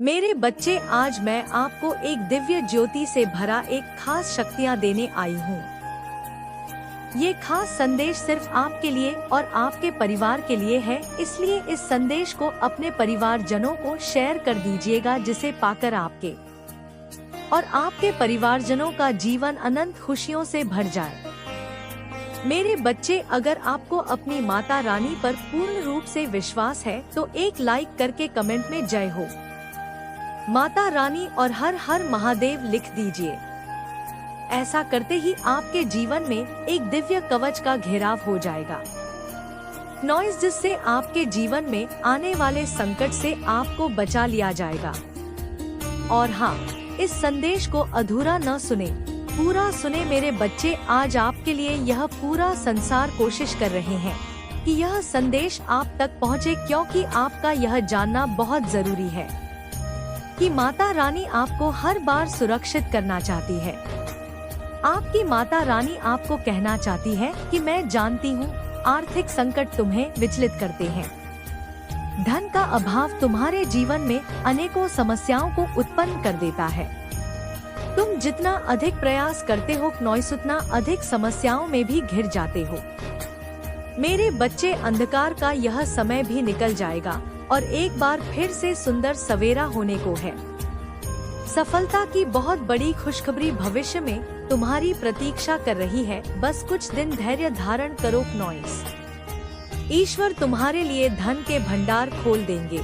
मेरे बच्चे, आज मैं आपको एक दिव्य ज्योति से भरा एक खास शक्तियाँ देने आई हूँ। ये खास संदेश सिर्फ आपके लिए और आपके परिवार के लिए है, इसलिए इस संदेश को अपने परिवारजनों को शेयर कर दीजिएगा, जिसे पाकर आपके और आपके परिवारजनों का जीवन अनंत खुशियों से भर जाए। मेरे बच्चे, अगर आपको अपनी माता रानी पर पूर्ण रूप से विश्वास है तो एक लाइक करके कमेंट में जय हो माता रानी और हर हर महादेव लिख दीजिए। ऐसा करते ही आपके जीवन में एक दिव्य कवच का घेराव हो जाएगा नॉइस, जिससे आपके जीवन में आने वाले संकट से आपको बचा लिया जाएगा। और हाँ, इस संदेश को अधूरा न सुने, पूरा सुने मेरे बच्चे। आज आपके लिए यह पूरा संसार कोशिश कर रहे हैं कि यह संदेश आप तक पहुँचे, क्योंकि आपका यह जानना बहुत जरूरी है कि माता रानी आपको हर बार सुरक्षित करना चाहती है। आपकी माता रानी आपको कहना चाहती है कि मैं जानती हूँ आर्थिक संकट तुम्हें विचलित करते हैं, धन का अभाव तुम्हारे जीवन में अनेकों समस्याओं को उत्पन्न कर देता है। तुम जितना अधिक प्रयास करते हो नॉइस, उतना अधिक समस्याओं में भी घिर जाते हो। मेरे बच्चे, अंधकार का यह समय भी निकल जाएगा और एक बार फिर से सुंदर सवेरा होने को है। सफलता की बहुत बड़ी खुशखबरी भविष्य में तुम्हारी प्रतीक्षा कर रही है। बस कुछ दिन धैर्य धारण करो नॉइस। ईश्वर तुम्हारे लिए धन के भंडार खोल देंगे।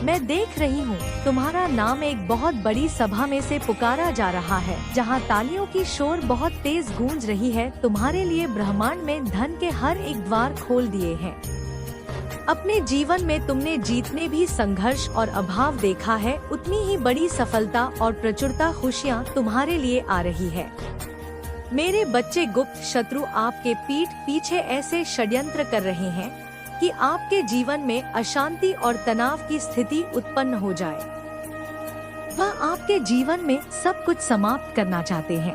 मैं देख रही हूँ तुम्हारा नाम एक बहुत बड़ी सभा में से पुकारा जा रहा है, जहाँ तालियों की शोर बहुत तेज गूंज रही है। तुम्हारे लिए ब्रह्मांड में धन के हर एक द्वार खोल दिए हैं। अपने जीवन में तुमने जितने भी संघर्ष और अभाव देखा है, उतनी ही बड़ी सफलता और प्रचुरता खुशियाँ तुम्हारे लिए आ रही है। मेरे बच्चे, गुप्त शत्रु आपके पीठ पीछे ऐसे षड्यंत्र कर रहे हैं कि आपके जीवन में अशांति और तनाव की स्थिति उत्पन्न हो जाए। वह आपके जीवन में सब कुछ समाप्त करना चाहते हैं।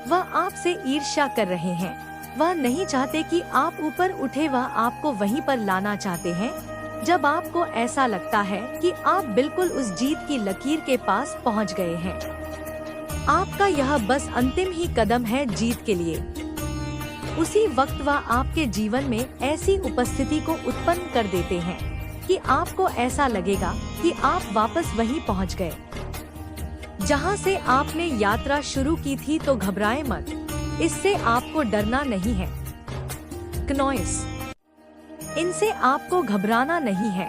वह आपसे ईर्ष्या कर रहे हैं। वह नहीं चाहते कि आप ऊपर उठे, वह आपको वहीं पर लाना चाहते हैं जब आपको ऐसा लगता है कि आप बिल्कुल उस जीत की लकीर के पास पहुंच गए हैं। आपका यह बस अंतिम ही कदम है जीत के लिए। उसी वक्त वह आपके जीवन में ऐसी उपस्थिति को उत्पन्न कर देते हैं कि आपको ऐसा लगेगा कि आप वापस वहीं पहुंच गए जहां से आपने यात्रा शुरू की थी। तो घबराए मत, इससे आपको डरना नहीं है नॉइस। इनसे आपको घबराना नहीं है।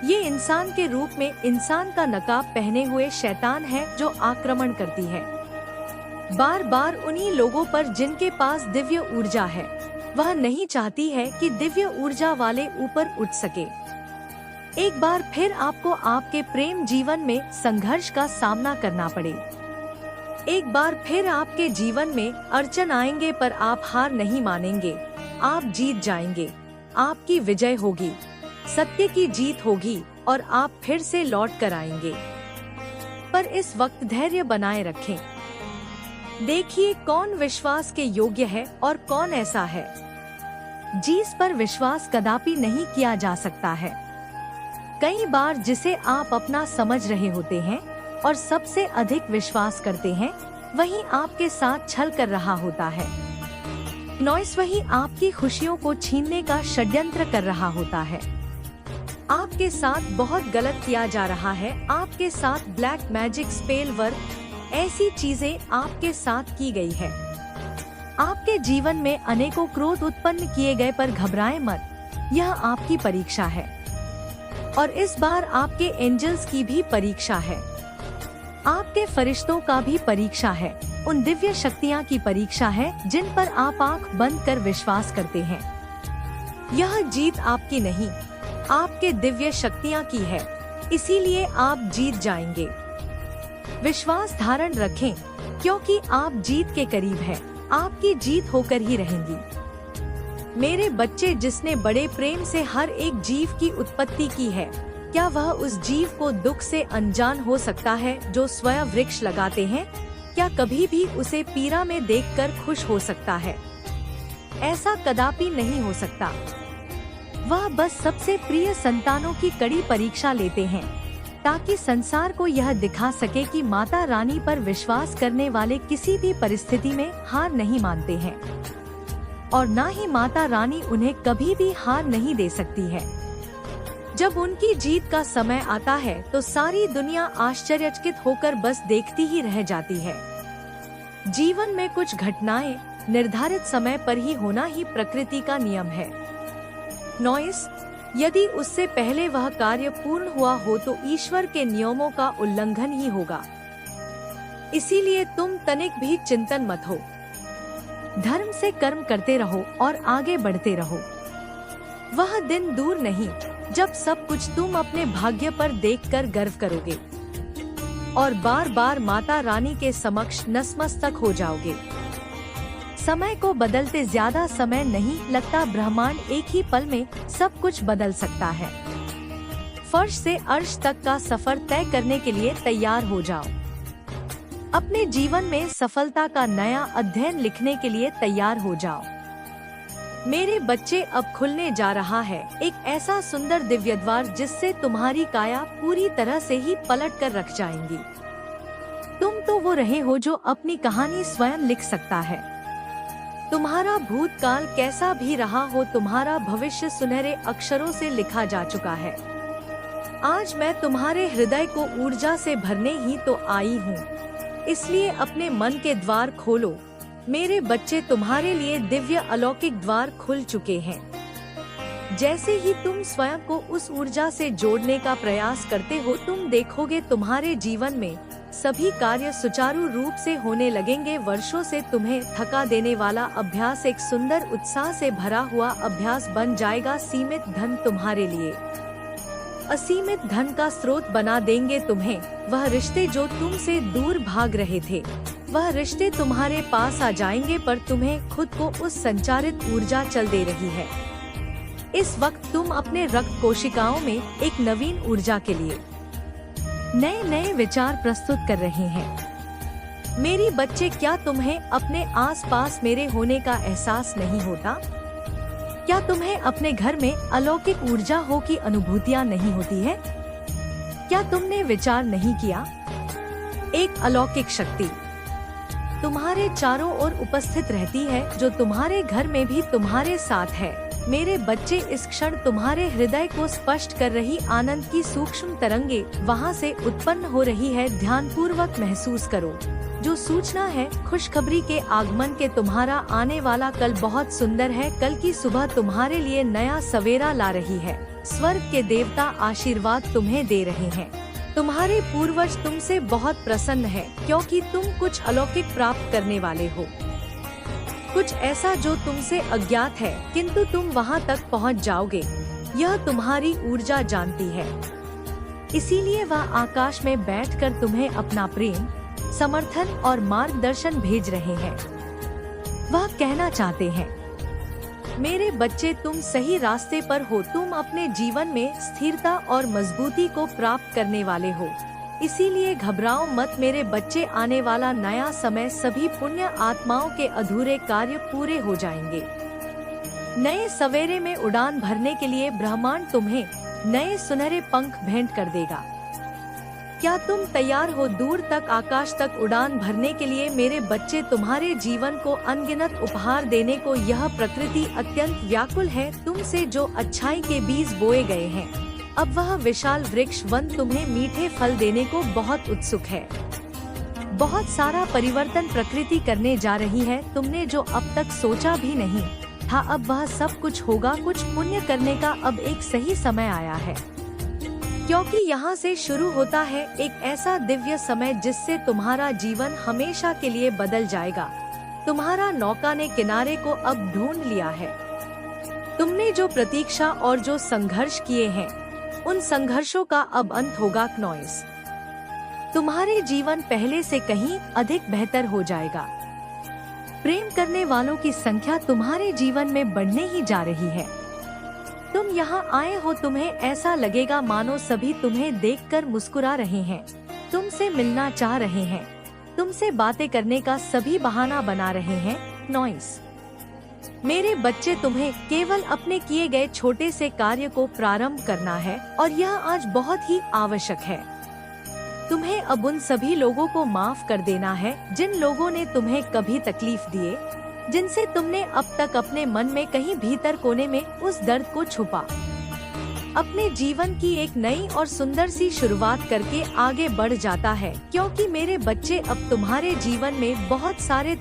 ये इंसान के रूप में इंसान का नकाब पहने हुए शैतान है जो आक्रमण करती है बार बार उन्हीं लोगों पर जिनके पास दिव्य ऊर्जा है। वह नहीं चाहती है कि दिव्य ऊर्जा वाले ऊपर उठ सके। एक बार फिर आपको आपके प्रेम जीवन में संघर्ष का सामना करना पड़े। एक बार फिर आपके जीवन में अड़चन आएंगे, पर आप हार नहीं मानेंगे। आप जीत जाएंगे। आपकी विजय होगी, सत्य की जीत होगी और आप फिर से लौट कर आएंगे। पर इस वक्त धैर्य बनाए रखें। देखिए कौन विश्वास के योग्य है और कौन ऐसा है जिस पर विश्वास कदापि नहीं किया जा सकता है। कई बार जिसे आप अपना समझ रहे होते हैं और सबसे अधिक विश्वास करते हैं, वही आपके साथ छल कर रहा होता है नॉइस। वही आपकी खुशियों को छीनने का षड्यंत्र कर रहा होता है। आपके साथ बहुत गलत किया जा रहा है। आपके साथ ब्लैक मैजिक, स्पेल वर्क, ऐसी चीजें आपके साथ की गई है। आपके जीवन में अनेकों क्रोध उत्पन्न किए गए, पर घबराएं मत। यह आपकी परीक्षा है और इस बार आपके एंजल्स की भी परीक्षा है। आपके फरिश्तों का भी परीक्षा है। उन दिव्य शक्तियाँ की परीक्षा है जिन पर आप आंख बंद कर विश्वास करते हैं। यह जीत आपकी नहीं, आपके दिव्य शक्तियाँ की है, इसीलिए आप जीत जाएंगे। विश्वास धारण रखें, क्योंकि आप जीत के करीब हैं। आपकी जीत होकर ही रहेंगी। मेरे बच्चे, जिसने बड़े प्रेम से हर एक जीव की उत्पत्ति की है, क्या वह उस जीव को दुख से अनजान हो सकता है जो स्वयं वृक्ष लगाते हैं? क्या कभी भी उसे पीड़ा में देखकर खुश हो सकता है? ऐसा कदापि नहीं हो सकता। वह बस सबसे प्रिय संतानों की कड़ी परीक्षा लेते हैं, ताकि संसार को यह दिखा सके कि माता रानी पर विश्वास करने वाले किसी भी परिस्थिति में हार नहीं मानते हैं, और न ही माता रानी उन्हें कभी भी हार नहीं दे सकती है। जब उनकी जीत का समय आता है तो सारी दुनिया आश्चर्यचकित होकर बस देखती ही रह जाती है। जीवन में कुछ घटनाएं निर्धारित समय पर ही होना ही प्रकृति का नियम है। नॉइस, यदि उससे पहले वह कार्य पूर्ण हुआ हो तो ईश्वर के नियमों का उल्लंघन ही होगा। इसीलिए तुम तनिक भी चिंतन मत हो, धर्म से कर्म करते रहो और आगे बढ़ते रहो। वह दिन दूर नहीं जब सब कुछ तुम अपने भाग्य पर देखकर गर्व करोगे और बार बार माता रानी के समक्ष नतमस्तक हो जाओगे। समय को बदलते ज्यादा समय नहीं लगता, ब्रह्मांड एक ही पल में सब कुछ बदल सकता है। फर्श से अर्श तक का सफर तय करने के लिए तैयार हो जाओ। अपने जीवन में सफलता का नया अध्ययन लिखने के लिए तैयार हो जाओ। मेरे बच्चे, अब खुलने जा रहा है एक ऐसा सुंदर दिव्य द्वार जिससे तुम्हारी काया पूरी तरह से ही पलट कर रख जाएंगी। तुम तो वो रहे हो जो अपनी कहानी स्वयं लिख सकता है। तुम्हारा भूतकाल कैसा भी रहा हो, तुम्हारा भविष्य सुनहरे अक्षरों से लिखा जा चुका है। आज मैं तुम्हारे हृदय को ऊर्जा से भरने ही तो आई हूँ, इसलिए अपने मन के द्वार खोलो। मेरे बच्चे, तुम्हारे लिए दिव्य अलौकिक द्वार खुल चुके हैं। जैसे ही तुम स्वयं को उस ऊर्जा से जोड़ने का प्रयास करते हो, तुम देखोगे तुम्हारे जीवन में सभी कार्य सुचारू रूप से होने लगेंगे। वर्षों से तुम्हें थका देने वाला अभ्यास एक सुंदर उत्साह से भरा हुआ अभ्यास बन जाएगा। सीमित धन तुम्हारे लिए असीमित धन का स्रोत बना देंगे तुम्हें। वह रिश्ते जो तुमसे दूर भाग रहे थे, वह रिश्ते तुम्हारे पास आ जाएंगे, पर तुम्हें खुद को उस संचारित ऊर्जा चल दे रही है। इस वक्त तुम अपने रक्त कोशिकाओं में एक नवीन ऊर्जा के लिए नए नए विचार प्रस्तुत कर रहे हैं। मेरी बच्चे, क्या तुम्हें अपने आसपास मेरे होने का एहसास नहीं होता? क्या तुम्हें अपने घर में अलौकिक ऊर्जा हो की अनुभूतियाँ नहीं होती है? क्या तुमने विचार नहीं किया? एक अलौकिक शक्ति तुम्हारे चारों ओर उपस्थित रहती है, जो तुम्हारे घर में भी तुम्हारे साथ है। मेरे बच्चे, इस क्षण तुम्हारे हृदय को स्पष्ट कर रही आनंद की सूक्ष्म तरंगे वहाँ से उत्पन्न हो रही है। ध्यान पूर्वक महसूस करो। जो सूचना है खुशखबरी के आगमन के, तुम्हारा आने वाला कल बहुत सुंदर है। कल की सुबह तुम्हारे लिए नया सवेरा ला रही है। स्वर्ग के देवता आशीर्वाद तुम्हें दे रहे हैं। तुम्हारे पूर्वज तुमसे बहुत प्रसन्न है, क्योंकि तुम कुछ अलौकिक प्राप्त करने वाले हो। कुछ ऐसा जो तुमसे अज्ञात है, किंतु तुम वहां तक पहुंच जाओगे। यह तुम्हारी ऊर्जा जानती है। इसीलिए वह आकाश में बैठकर तुम्हें अपना प्रेम, समर्थन और मार्गदर्शन भेज रहे हैं। वह कहना चाहते हैं, मेरे बच्चे, तुम सही रास्ते पर हो। तुम अपने जीवन में स्थिरता और मजबूती को प्राप्त करने वाले हो। इसीलिए घबराओ मत मेरे बच्चे, आने वाला नया समय सभी पुण्य आत्माओं के अधूरे कार्य पूरे हो जाएंगे। नए सवेरे में उड़ान भरने के लिए ब्रह्मांड तुम्हें नए सुनहरे पंख भेंट कर देगा। क्या तुम तैयार हो दूर तक, आकाश तक उड़ान भरने के लिए? मेरे बच्चे, तुम्हारे जीवन को अनगिनत उपहार देने को यह प्रकृति अत्यंत व्याकुल है। तुमसे जो अच्छाई के बीज बोए गए हैं, अब वह विशाल वृक्ष वन तुम्हें मीठे फल देने को बहुत उत्सुक है। बहुत सारा परिवर्तन प्रकृति करने जा रही है। तुमने जो अब तक सोचा भी नहीं था, अब वह सब कुछ होगा। कुछ पुण्य करने का अब एक सही समय आया है, क्योंकि यहाँ से शुरू होता है एक ऐसा दिव्य समय जिससे तुम्हारा जीवन हमेशा के लिए बदल जाएगा। तुम्हारा नौका ने किनारे को अब ढूंढ लिया है। तुमने जो प्रतीक्षा और जो संघर्ष किए हैं, उन संघर्षों का अब अंत होगा। नॉइस, तुम्हारे जीवन पहले से कहीं अधिक बेहतर हो जाएगा। प्रेम करने वालों की संख्या तुम्हारे जीवन में बढ़ने ही जा रही है। तुम यहाँ आए हो, तुम्हें ऐसा लगेगा मानो सभी तुम्हें देखकर मुस्कुरा रहे हैं, तुमसे मिलना चाह रहे हैं, तुमसे बातें करने का सभी बहाना बना रहे हैं। नॉइस, मेरे बच्चे, तुम्हें केवल अपने किए गए छोटे से कार्य को प्रारंभ करना है और यह आज बहुत ही आवश्यक है। तुम्हें अब उन सभी लोगों को माफ कर देना है जिन लोगों ने तुम्हें कभी तकलीफ दिए, जिनसे तुमने अब तक अपने मन में कहीं भीतर कोने में उस दर्द को छुपा। अपने जीवन की एक नई और सुंदर सी शुरुआत करके आगे बढ़ जाता है, क्योंकि मेरे बच्चे अब तुम्हारे जीवन में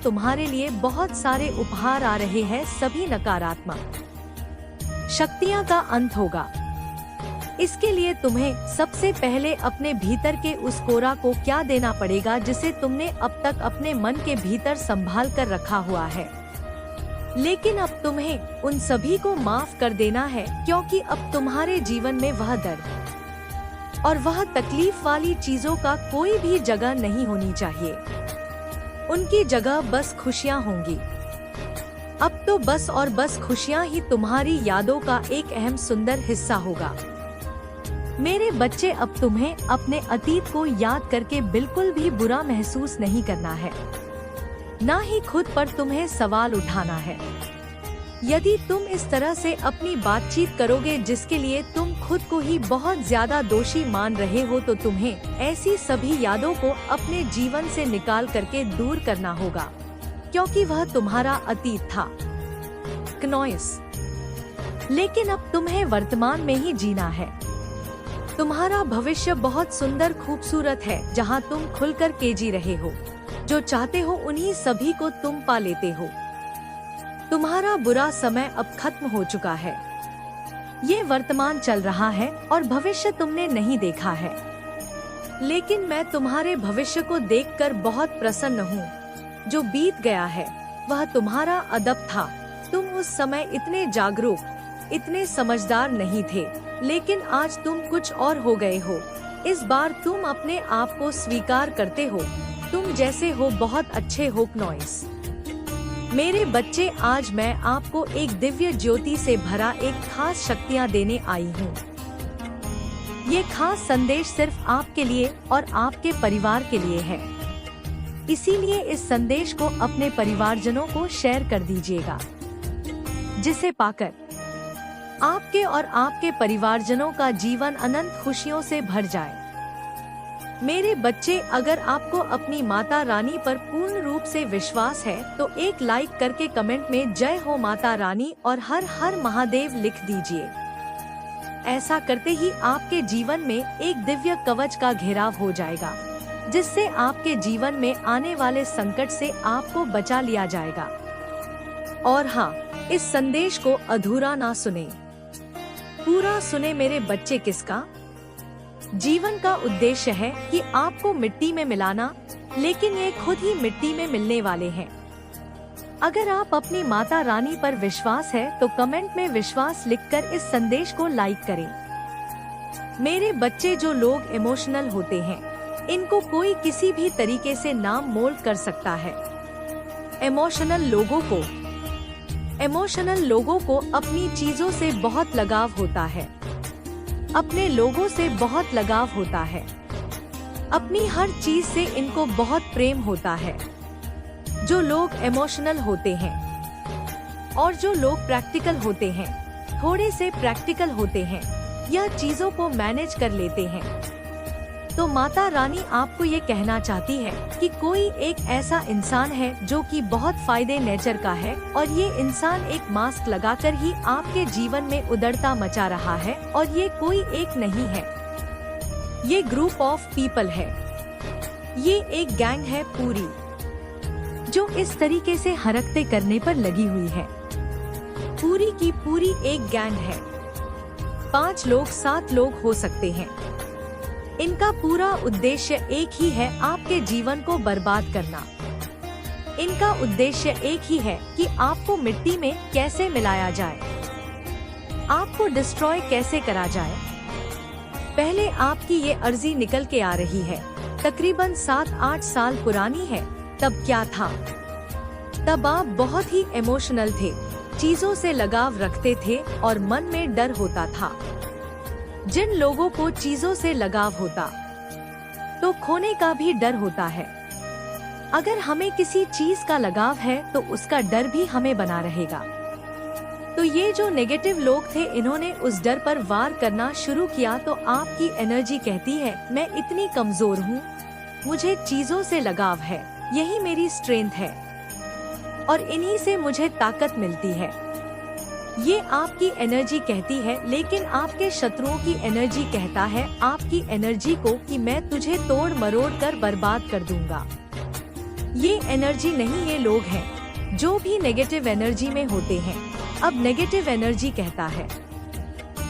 तुम्हारे लिए बहुत सारे उपहार आ रहे हैं। सभी नकारात्मक शक्तियाँ का अंत होगा। इसके लिए तुम्हें सबसे पहले अपने भीतर के उस कोरा को क्या देना पड़ेगा जिसे तुमने अब तक अपने मन के भीतर संभाल कर रखा हुआ है। लेकिन अब तुम्हें उन सभी को माफ कर देना है, क्योंकि अब तुम्हारे जीवन में वह दर्द और वह तकलीफ वाली चीजों का कोई भी जगह नहीं होनी चाहिए। उनकी जगह बस खुशियाँ होंगी। अब तो बस और बस खुशियाँ ही तुम्हारी यादों का एक अहम सुंदर हिस्सा होगा। मेरे बच्चे, अब तुम्हें अपने अतीत को याद करके बिल्कुल भी बुरा महसूस नहीं करना है, ना ही खुद पर तुम्हें सवाल उठाना है। यदि तुम इस तरह से अपनी बातचीत करोगे जिसके लिए तुम खुद को ही बहुत ज्यादा दोषी मान रहे हो, तो तुम्हें ऐसी सभी यादों को अपने जीवन से निकाल करके दूर करना होगा, क्योंकि वह तुम्हारा अतीत था। क्नॉइस। लेकिन अब तुम्हें वर्तमान में ही जीना है। तुम्हारा भविष्य बहुत सुंदर खूबसूरत है, जहाँ तुम खुलकर के जी रहे हो। जो चाहते हो उन्हीं सभी को तुम पा लेते हो। तुम्हारा बुरा समय अब खत्म हो चुका है। ये वर्तमान चल रहा है और भविष्य तुमने नहीं देखा है। लेकिन मैं तुम्हारे भविष्य को देखकर बहुत प्रसन्न हूँ। जो बीत गया है वह तुम्हारा अदब था। तुम उस समय इतने जागरूक, इतने समझदार नहीं थे, लेकिन आज तुम कुछ और हो गए हो। इस बार तुम अपने आप को स्वीकार करते हो। तुम जैसे हो बहुत अच्छे हो क्नॉइस। मेरे बच्चे, आज मैं आपको एक दिव्य ज्योति से भरा एक खास शक्तियाँ देने आई हूँ। ये खास संदेश सिर्फ आपके लिए और आपके परिवार के लिए है। इसीलिए इस संदेश को अपने परिवारजनों को शेयर कर दीजिएगा, जिसे पाकर आपके और आपके परिवारजनों का जीवन अनंत खुशियों से भर जाए। मेरे बच्चे, अगर आपको अपनी माता रानी पर पूर्ण रूप से विश्वास है तो एक लाइक करके कमेंट में जय हो माता रानी और हर हर महादेव लिख दीजिए। ऐसा करते ही आपके जीवन में एक दिव्य कवच का घेराव हो जाएगा, जिससे आपके जीवन में आने वाले संकट से आपको बचा लिया जाएगा। और हाँ, इस संदेश को अधूरा ना सुने, पूरा सुने मेरे बच्चे। किसका जीवन का उद्देश्य है कि आपको मिट्टी में मिलाना, लेकिन ये खुद ही मिट्टी में मिलने वाले हैं। अगर आप अपनी माता रानी पर विश्वास है तो कमेंट में विश्वास लिखकर इस संदेश को लाइक करें। मेरे बच्चे, जो लोग इमोशनल होते हैं, इनको कोई किसी भी तरीके से नाम मोल्ड कर सकता है। इमोशनल लोगों को अपनी चीजों से बहुत लगाव होता है, अपने लोगों से बहुत लगाव होता है, अपनी हर चीज से इनको बहुत प्रेम होता है। जो लोग इमोशनल होते हैं और जो लोग प्रैक्टिकल होते हैं, थोड़े से प्रैक्टिकल होते हैं, यह चीजों को मैनेज कर लेते हैं। तो माता रानी आपको ये कहना चाहती है कि कोई एक ऐसा इंसान है जो कि बहुत फायदे नेचर का है, और ये इंसान एक मास्क लगाकर ही आपके जीवन में उदड़ता मचा रहा है। और ये कोई एक नहीं है, ये ग्रुप ऑफ पीपल है, ये एक गैंग है पूरी, जो इस तरीके से हरकतें करने पर लगी हुई है। पूरी की पूरी एक गैंग है। 5 लोग 7 लोग हो सकते हैं। इनका पूरा उद्देश्य एक ही है, आपके जीवन को बर्बाद करना। इनका उद्देश्य एक ही है कि आपको मिट्टी में कैसे मिलाया जाए, आपको डिस्ट्रॉय कैसे करा जाए। पहले आपकी ये अर्जी निकल के आ रही है, तकरीबन 7-8 साल पुरानी है। तब क्या था? तब आप बहुत ही इमोशनल थे, चीजों से लगाव रखते थे और मन में डर होता था। जिन लोगों को चीजों से लगाव होता तो खोने का भी डर होता है। अगर हमें किसी चीज का लगाव है तो उसका डर भी हमें बना रहेगा। तो ये जो नेगेटिव लोग थे, इन्होंने उस डर पर वार करना शुरू किया। तो आपकी एनर्जी कहती है मैं इतनी कमजोर हूँ, मुझे चीजों से लगाव है, यही मेरी स्ट्रेंथ है और इन्हीं से मुझे ताकत मिलती है। ये आपकी एनर्जी कहती है, लेकिन आपके शत्रुओं की एनर्जी कहता है आपकी एनर्जी को कि मैं तुझे तोड़ मरोड़ कर बर्बाद कर दूंगा। ये एनर्जी नहीं, ये लोग हैं जो भी नेगेटिव एनर्जी में होते हैं। अब नेगेटिव एनर्जी कहता है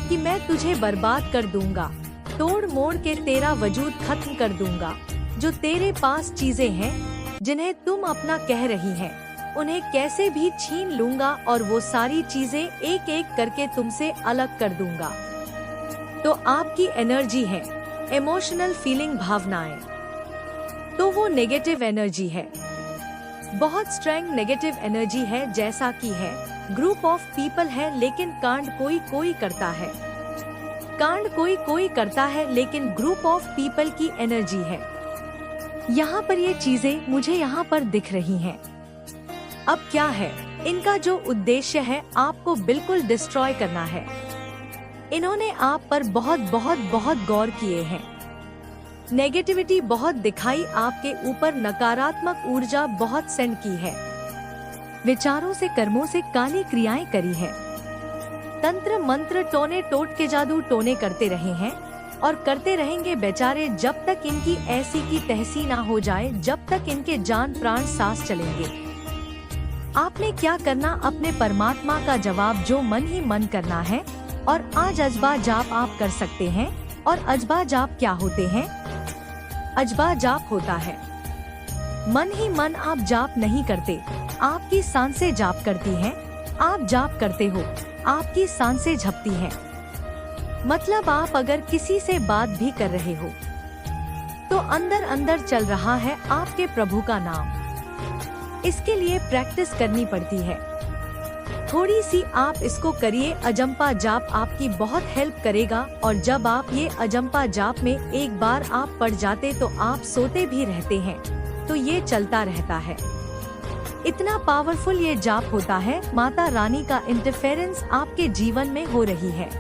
कि मैं तुझे बर्बाद कर दूंगा, तोड़ मोड़ के तेरा वजूद खत्म कर दूंगा। जो तेरे पास चीजें हैं जिन्हें तुम अपना कह रही हैं, उन्हें कैसे भी छीन लूंगा और वो सारी चीजें एक एक करके तुमसे अलग कर दूंगा। तो आपकी एनर्जी है इमोशनल फीलिंग, भावनाएं। तो वो नेगेटिव एनर्जी है, बहुत स्ट्रेंग नेगेटिव एनर्जी है। जैसा कि है ग्रुप ऑफ पीपल है, लेकिन कांड कोई कोई करता है। कांड कोई कोई करता है, लेकिन ग्रुप ऑफ पीपल की एनर्जी है। यहाँ पर ये चीजें मुझे यहाँ पर दिख रही हैं। अब क्या है इनका जो उद्देश्य है, आपको बिल्कुल डिस्ट्रॉय करना है। इन्होंने आप पर बहुत बहुत बहुत गौर किए हैं, नेगेटिविटी बहुत दिखाई, आपके ऊपर नकारात्मक ऊर्जा बहुत सेंड की है, विचारों से कर्मों से काली क्रियाएं करी है, तंत्र मंत्र टोने टोट के जादू टोने करते रहे हैं और करते रहेंगे बेचारे, जब तक इनकी ऐसी की तहसी ना हो जाए, जब तक इनके जान प्राण सांस चलेंगे। आपने क्या करना, अपने परमात्मा का जवाब जो मन ही मन करना है। और आज अजबा जाप आप कर सकते हैं। और अजबा जाप क्या होते हैं? अजबा जाप होता है मन ही मन आप जाप नहीं करते, आपकी सांसें जाप करती हैं। आप जाप करते हो, आपकी सांसें झपती हैं। मतलब आप अगर किसी से बात भी कर रहे हो तो अंदर अंदर चल रहा है आपके प्रभु का नाम। इसके लिए प्रैक्टिस करनी पड़ती है थोड़ी सी। आप इसको करिए, अजंपा जाप आपकी बहुत हेल्प करेगा। और जब आप ये अजंपा जाप में एक बार आप पढ़ जाते तो आप सोते भी रहते हैं, तो ये चलता रहता है। इतना पावरफुल ये जाप होता है। माता रानी का इंटरफेरेंस आपके जीवन में हो रही है।